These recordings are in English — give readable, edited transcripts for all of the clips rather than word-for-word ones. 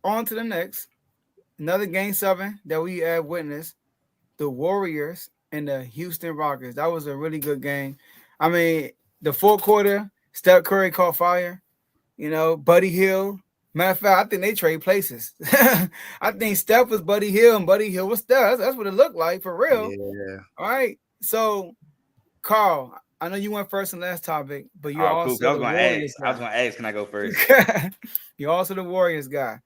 on to the next. Another game 7 that we have witnessed. The Warriors and the Houston Rockets. That was a really good game. I mean, the fourth quarter, Steph Curry caught fire. Buddy Hill. Matter of fact, I think they trade places. I think Steph was Buddy Hill and Buddy Hill was Steph. That's what it looked like for real. Yeah. All right. So, Carl, I know you went first on last topic, but you're Oh, cool. also I was the gonna Warriors ask. I was guy. gonna ask. Can I go first? You're also the Warriors guy.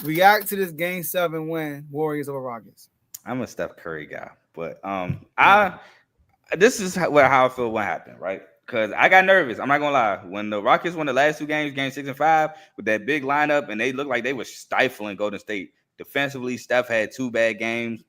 React to this game 7 win, Warriors over Rockets. I'm a Steph Curry guy, but Okay. I this is how I feel what happened, right? Because I got nervous. I'm not gonna lie. When the Rockets won the last two games, game 6 and 5, with that big lineup, and they looked like they were stifling Golden State defensively. Steph had 2 bad games.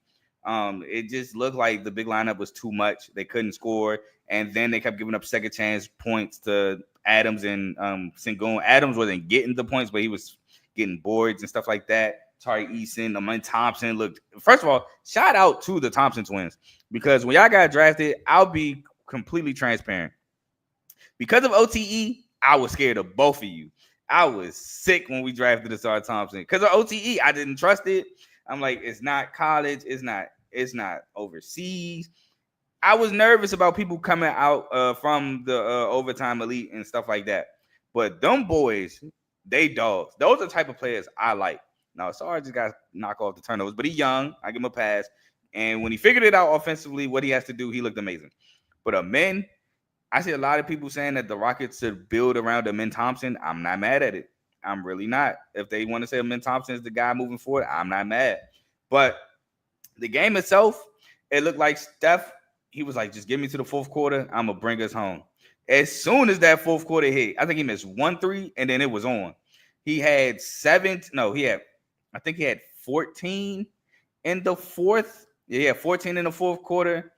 It just looked like the big lineup was too much. They couldn't score, and then they kept giving up second chance points to Adams and Sengun. Adams wasn't getting the points, but he was getting boards and stuff like that. Tari Eason, Amon Thompson looked. First of all, shout out to the Thompson twins, because when y'all got drafted, I'll be completely transparent. Because of OTE, I was scared of both of you. I was sick when we drafted Asar Thompson because of OTE. I didn't trust it. I'm like, it's not college. It's not overseas. I was nervous about people coming out from the overtime elite and stuff like that. But them boys, they dogs. Those are the type of players I like. Now, Asar just got to knock off the turnovers, but he's young. I give him a pass. And when he figured it out offensively, what he has to do, he looked amazing. But men, I see a lot of people saying that the Rockets should build around Amen Thompson. I'm not mad at it. I'm really not. If they want to say Amen Thompson is the guy moving forward, I'm not mad. But the game itself, it looked like Steph, he was like, just get me to the fourth quarter. I'm going to bring us home. As soon as that fourth quarter hit, I think he missed 1-3, and then it was on. He had I think he had 14 in the fourth. Yeah, he had 14 in the fourth quarter.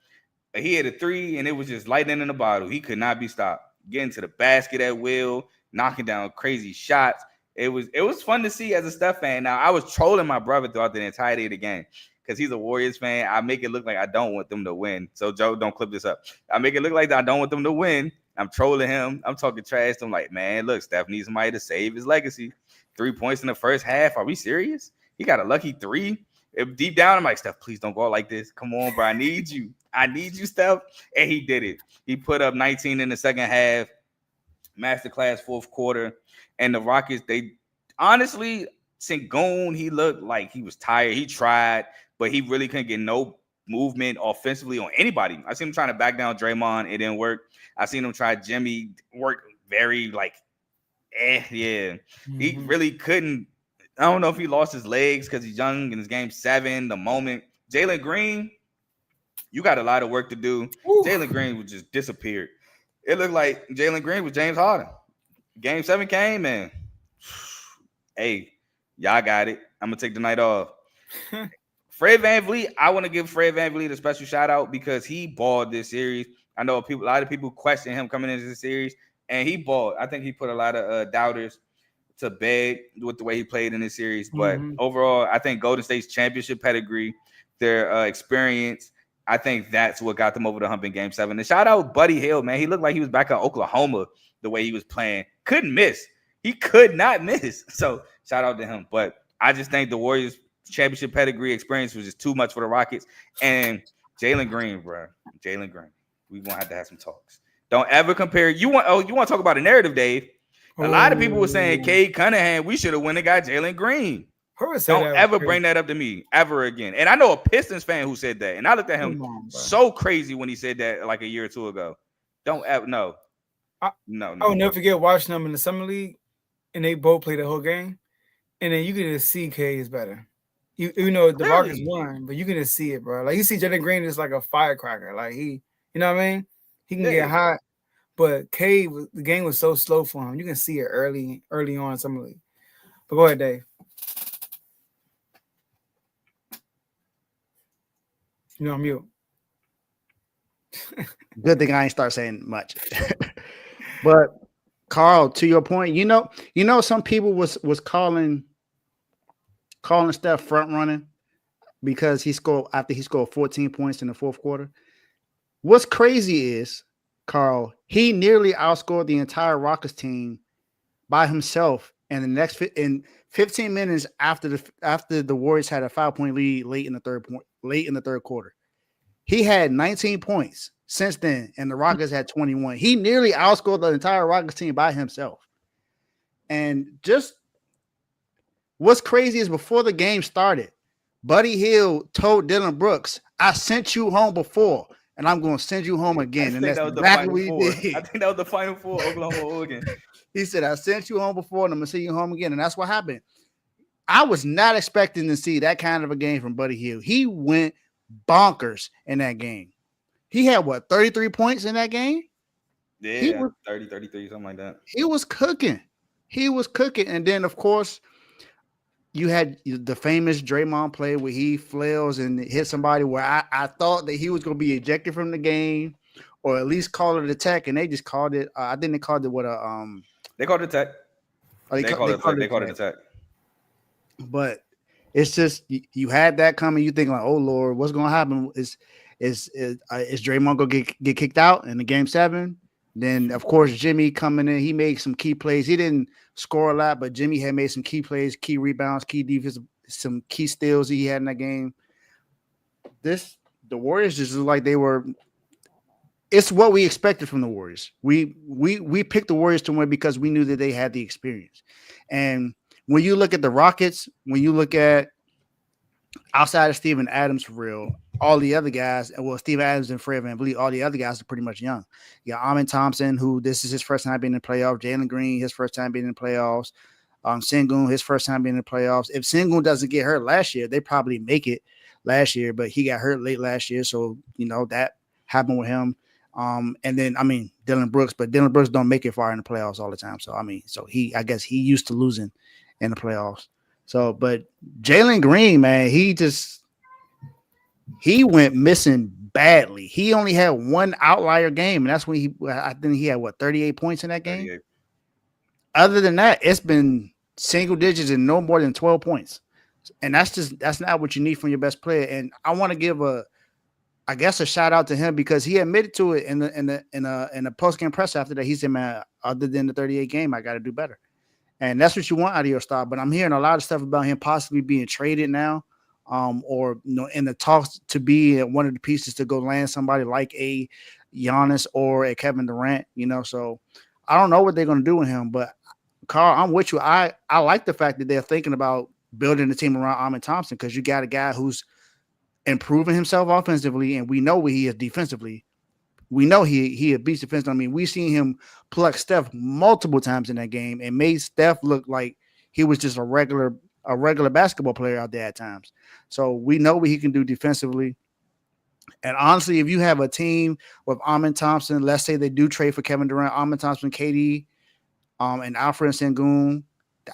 He had a 3, and it was just lightning in the bottle. He could not be stopped. Getting to the basket at will, knocking down crazy shots. It was fun to see as a Steph fan. Now, I was trolling my brother throughout the entirety of the game because he's a Warriors fan. I make it look like I don't want them to win. So, Joe, don't clip this up. I make it look like I don't want them to win. I'm trolling him. I'm talking trash to him like, man, look, Steph needs somebody to save his legacy. 3 points in the first half. Are we serious? He got a lucky 3. If deep down, I'm like, Steph, please don't go out like this. Come on, bro. I need you. I need you, Steph. And he did it. He put up 19 in the second half, masterclass fourth quarter. And the Rockets, they honestly, Sengun, he looked like he was tired. He tried, but he really couldn't get no movement offensively on anybody. I seen him trying to back down Draymond. It didn't work. I seen him try Jimmy, work very yeah. Mm-hmm. He really couldn't. I don't know if he lost his legs because he's young in his game 7. The moment Jalen Green, you got a lot of work to do. Jalen Green would just disappear. It looked like Jalen Green was James Harden. Game 7 came, and hey, y'all got it. I'm gonna take the night off. Fred VanVleet, I want to give Fred VanVleet a special shout out because he balled this series. I know a lot of people question him coming into the series, and he balled. I think he put a lot of doubters to bed with the way he played in this series. But overall, I think Golden State's championship pedigree, their experience, I think that's what got them over the hump in Game 7. And shout out Buddy Hill, man. He looked like he was back in Oklahoma the way he was playing. Couldn't miss. He could not miss. So shout out to him. But I just think the Warriors' championship pedigree experience was just too much for the Rockets. And Jalen Green, bro. Jalen Green. We're going to have some talks. Don't ever compare. You want to talk about a narrative, Dave? A lot of people were saying Cade Cunningham, we should have went and got Jalen Green. Don't ever bring that up to me ever again. And I know a Pistons fan who said that. And I looked at him so crazy when he said that like a year or two ago. Don't ever, no. No. I will never forget watching them in the Summer League, and they both played the whole game. And then you can just see Cade is better. You know, the Rockets won, but you can just see it, bro. Like, you see Jalen Green is like a firecracker. Like, you know what I mean? He can get hot. But Cade, the game was so slow for him. You can see it early on in Summer League. But go ahead, Dave. You're on mute. Good thing I ain't start saying much. But Carl, to your point, you know, some people was calling Steph front running because he scored 14 points in the fourth quarter. What's crazy is, Carl, he nearly outscored the entire Rockets team by himself and the next in 15 minutes after the Warriors had a 5 point lead late in the third quarter, he had 19 points since then, and the Rockets had 21. He nearly outscored the entire Rockets team by himself. And just what's crazy is before the game started, Buddy Hield told Dylan Brooks, "I sent you home before, and I'm going to send you home I again." And think that's that was the exactly final what he four. did. I think that was the final four, Oklahoma, Oregon. He said, "I sent you home before, and I'm going to send you home again." And that's what happened. I was not expecting to see that kind of a game from Buddy Hield. He went bonkers in that game. He had 33 points in that game? He Yeah, was 30, 33, something like that. he was cooking. He was cooking. And then of course, you had the famous Draymond play where he flails and hit somebody where I thought that he was going to be ejected from the game or at least call it a tech, and they just called it. I think they called it what a They called it tech. They called they it tech. called They it called a it a tech. tech. But it's just you had that coming. You think like, oh Lord, what's going to happen? Is Draymond going to get kicked out in the game 7? Then of course Jimmy coming in, he made some key plays. He didn't score a lot, but Jimmy had made some key plays, key rebounds, key defense, some key steals he had in that game. The Warriors just look like they were. It's what we expected from the Warriors. We picked the Warriors to win because we knew that they had the experience. And when you look at the Rockets, when you look at outside of Steven Adams for real, all the other guys, well, Steven Adams and Fred VanVleet, all the other guys are pretty much young. You got Amin Thompson, who this is his first time being in the playoffs. Jalen Green, his first time being in the playoffs. Sengun, his first time being in the playoffs. If Sengun doesn't get hurt last year, they probably make it last year, but he got hurt late last year, so that happened with him. And then Dylan Brooks, but Dylan Brooks don't make it far in the playoffs all the time. So I guess he used to losing in the playoffs. So, but Jalen Green, man, he went missing badly. He only had one outlier game, and that's when I think he had 38 points in that game. 38. Other than that, it's been single digits and no more than 12 points. And that's not what you need from your best player. And I want to give a shout out to him because he admitted to it in the post game press after that. He said, "Man, other than the 38 game, I got to do better." And that's what you want out of your star. But I'm hearing a lot of stuff about him possibly being traded now, or in the talks to be one of the pieces to go land somebody like a Giannis or a Kevin Durant. So I don't know what they're going to do with him. But Carl, I'm with you. I like the fact that they're thinking about building the team around Amin Thompson because you got a guy who's improving himself offensively, and we know what he is defensively. We know he a beast defensively. We've seen him pluck Steph multiple times in that game and made Steph look like he was just a regular basketball player out there at times. So we know what he can do defensively. And honestly, if you have a team with Amin Thompson, let's say they do trade for Kevin Durant, Amin Thompson, KD, and Alfred Sengun,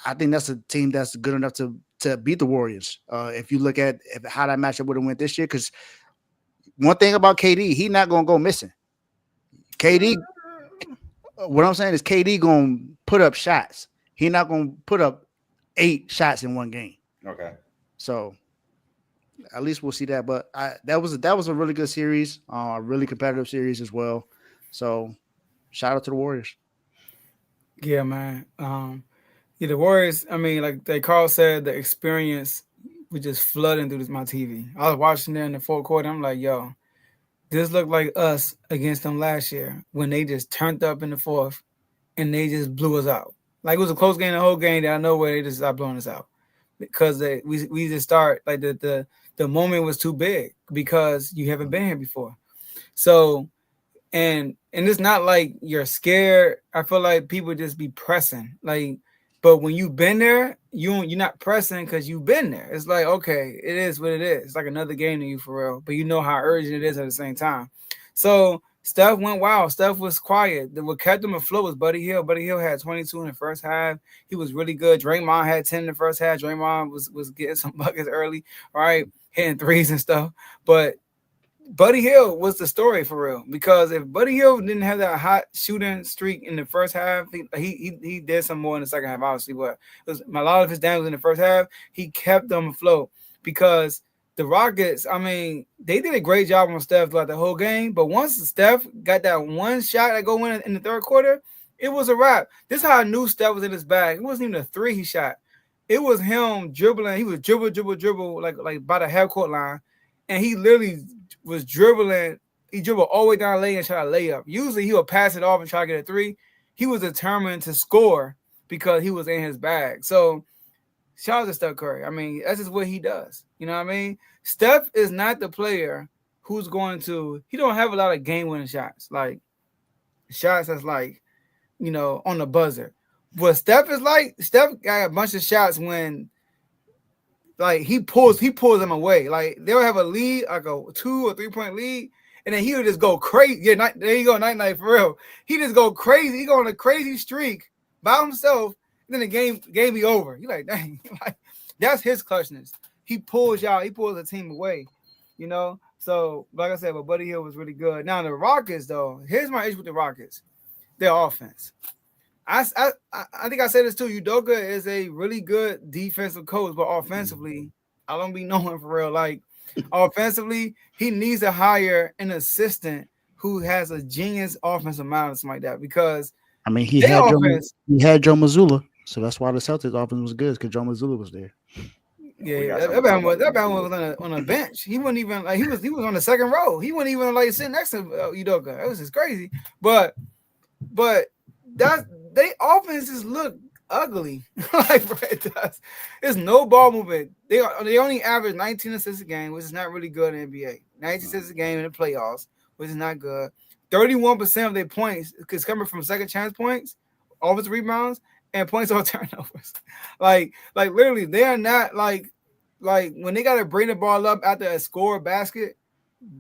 I think that's a team that's good enough to beat the Warriors. If you look at how that matchup would have went this year, because one thing about KD, he's not going to go missing. KD, what I'm saying is KD going to put up shots. He's not going to put up 8 shots in one game. Okay. So at least we'll see that. But that was a really good series, a really competitive series as well. So shout out to the Warriors. Yeah, man. Yeah, the Warriors. Like Carl said, the experience was just flooding through my TV. I was watching there in the fourth quarter. I'm like, yo, this looked like us against them last year when they just turned up in the fourth and they just blew us out. Like it was a close game the whole game. That I know where they just stopped blowing us out because we just start like the moment was too big because you haven't been here before. So. And it's not like you're scared. I feel like people just be pressing. But when you've been there, you're not pressing because you've been there. It's like, okay, it is what it is. It's like another game to you for real. But you know how urgent it is at the same time. So Steph went wild. Steph was quiet. What kept him afloat was Buddy Hield. Buddy Hield had 22 in the first half. He was really good. Draymond had 10 in the first half. Draymond was getting some buckets early, all right, hitting threes and stuff. But Buddy Hield was the story for real because if Buddy Hield didn't have that hot shooting streak in the first half, he did some more in the second half, obviously. But it was a lot of his damage in the first half. He kept them afloat because the Rockets, they did a great job on Steph throughout the whole game. But once Steph got that one shot that go in the third quarter, It was a wrap. This is how I knew Steph was in his bag. It wasn't even a three he shot. It was him dribbling. He was dribble like by the half court line, and he literally was dribbling. He dribbled all the way down the lane and shot a layup. Usually he would pass it off and try to get a three. He was determined to score because he was in his bag. So shout out to Steph Curry. I mean, that's just what he does. You know what I mean? Steph is not the player who's going to. He don't have a lot of game-winning shots. Like shots that's like, on the buzzer. What Steph is like, Steph got a bunch of shots when like he pulls them away. Like they'll have a lead, like a 2 or 3 point lead, and then he would just go crazy. Yeah, there you go, night for real. He just go crazy. He go on a crazy streak by himself. And then the game be over. You like, dang, like that's his clutchness. He pulls the team away. So like I said, but Buddy Hield was really good. Now the Rockets, though, here's my issue with the Rockets. Their offense. I think I said this too. Udoka is a really good defensive coach, but offensively, I don't be knowing for real. Like offensively, he needs to hire an assistant who has a genius offensive mind or something like that. Because I mean, he had Joe Mazzulla, so that's why the Celtics offense was good because Joe Mazzulla was there. Yeah, that man was on a bench. He wasn't even like he was on the second row. He wasn't even like sitting next to Udoka. It was just crazy. But that they offenses look ugly. Like bro, it does. There's no ball movement. They only average 19 assists a game, which is not really good in the NBA. 19 assists a game in the playoffs, which is not good. 31% of their points is coming from second chance points, offensive rebounds, and points on turnovers. Like literally, they are not like when they got to bring the ball up after a score basket,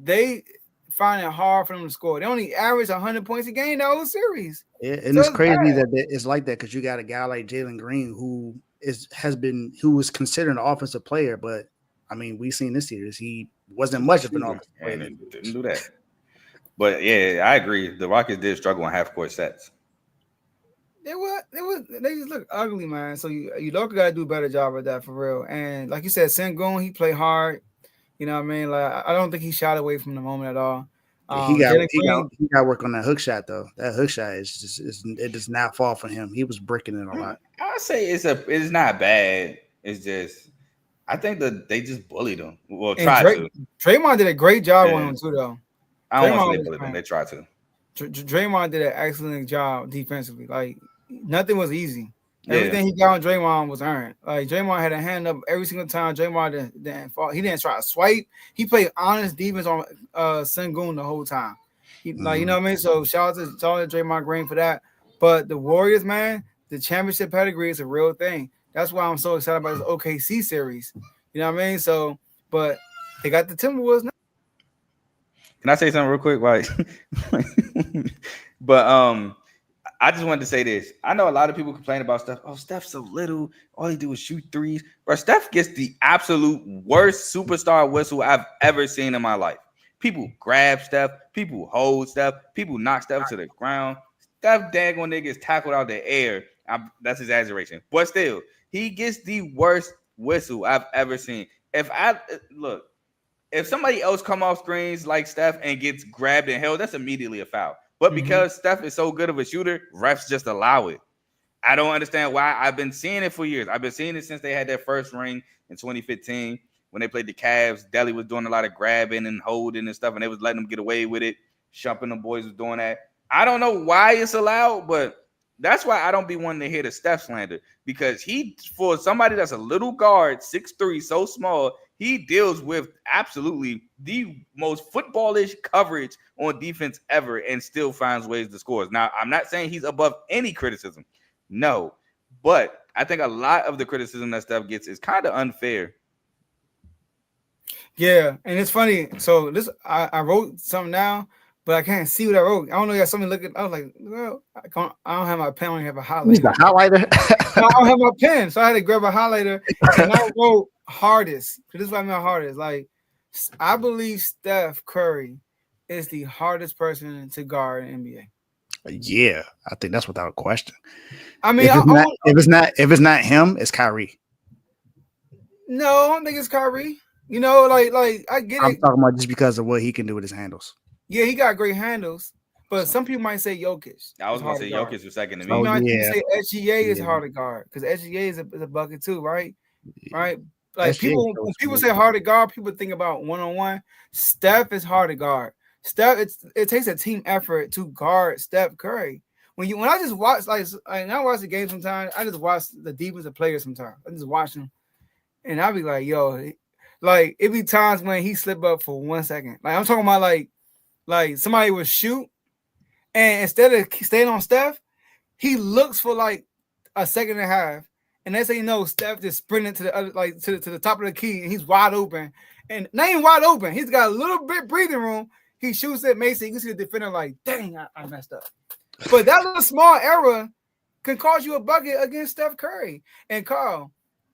they find it hard for them to score. They only average 100 points a game that whole series. Yeah, and it's crazy that it's like that because you got a guy like Jalen Green who was considered an offensive player, but I mean we've seen this series he wasn't much of an offensive player. Didn't do that. But yeah, I agree. The Rockets did struggle on half court sets. They just look ugly, man. So you got to do a better job with that for real. And like you said, Sengun, he played hard. You know what I mean? Like I don't think he shot away from the moment at all. He got to work on that hook shot though. That hook shot it does not fall for him. He was bricking it a lot. I say it's not bad. It's just I think that they just bullied him. Well, to. Draymond did a great job on him too, though. I don't want to say bullied him. They tried to. Draymond did an excellent job defensively. Like nothing was easy. Everything he got on Draymond was earned. Like Draymond had a hand up every single time. Draymond didn't fall. He didn't try to swipe. He played honest defense on Sengun the whole time. Like you know what I mean. So shout out to Draymond Green for that. But the Warriors, man, the championship pedigree is a real thing. That's why I'm so excited about this OKC series. You know what I mean? So, but they got the Timberwolves now. Can I say something real quick? But I just wanted to say this. I know a lot of people complain about Steph. Oh, Steph's so little. All he do is shoot threes. But Steph gets the absolute worst superstar whistle I've ever seen in my life. People grab Steph. People hold Steph. People knock Steph to the ground. Steph daggone niggas tackled out the air. That's exaggeration. But still, he gets the worst whistle I've ever seen. If somebody else come off screens like Steph and gets grabbed and held, that's immediately a foul. But because Steph is so good of a shooter, refs just allow it. I don't understand why. I've been seeing it for years. I've been seeing it since they had their first ring in 2015 when they played the Cavs. Delly was doing a lot of grabbing and holding and stuff, and they was letting them get away with it. Shumping the boys was doing that. I don't know why it's allowed, but that's why I don't be wanting to hear the Steph slander because for somebody that's a little guard, 6'3", so small, he deals with absolutely the most footballish coverage on defense ever and still finds ways to score. Now, I'm not saying he's above any criticism. No. But I think a lot of the criticism that Steph gets is kind of unfair. Yeah, and it's funny. So I wrote something now, but I can't see what I wrote. I don't know. You got something looking. I was like, well, I don't have my pen. I only have a highlighter. The highlighter. I don't have my pen, so I had to grab a highlighter. And I wrote hardest. This is what I mean hardest. Like, I believe Steph Curry is the hardest person to guard in NBA. Yeah, I think that's without a question. I mean, if it's not him, it's Kyrie. No, I don't think it's Kyrie. You know, like I get it. I'm talking about just because of what he can do with his handles. Yeah, he got great handles, But So, some people might say Jokic. I was is gonna hard say to guard. Jokic was second to Some me. oh people yeah, say SGA is yeah. hard to guard because SGA is a bucket too, right? Right. Like SGA people, so when people smooth. say hard to guard, people think about one-on-one. Steph is hard to guard. Steph, it takes a team effort to guard Steph Curry. When I just watch like I watch the game sometimes, I just watch the defensive players sometimes. I just watch them, and I'll be like, yo, like it be times when he slip up for 1 second. Like I'm talking about like somebody would shoot, and instead of staying on Steph, he looks for like a second and a half. And they say, no, Steph just sprinted to the other, like to the top of the key, and he's wide open. And not even wide open. He's got a little bit breathing room. He shoots it, Mason. You can see the defender like, dang, I messed up. But that little small error can cost you a bucket against Steph Curry. And Carl,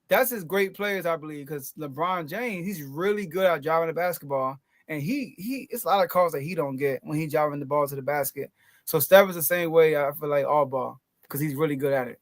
that's his great players, I believe, because LeBron James, he's really good at driving the basketball. And he it's a lot of calls that he don't get when he's driving the ball to the basket. So Steph is the same way, I feel like, all ball, because he's really good at it.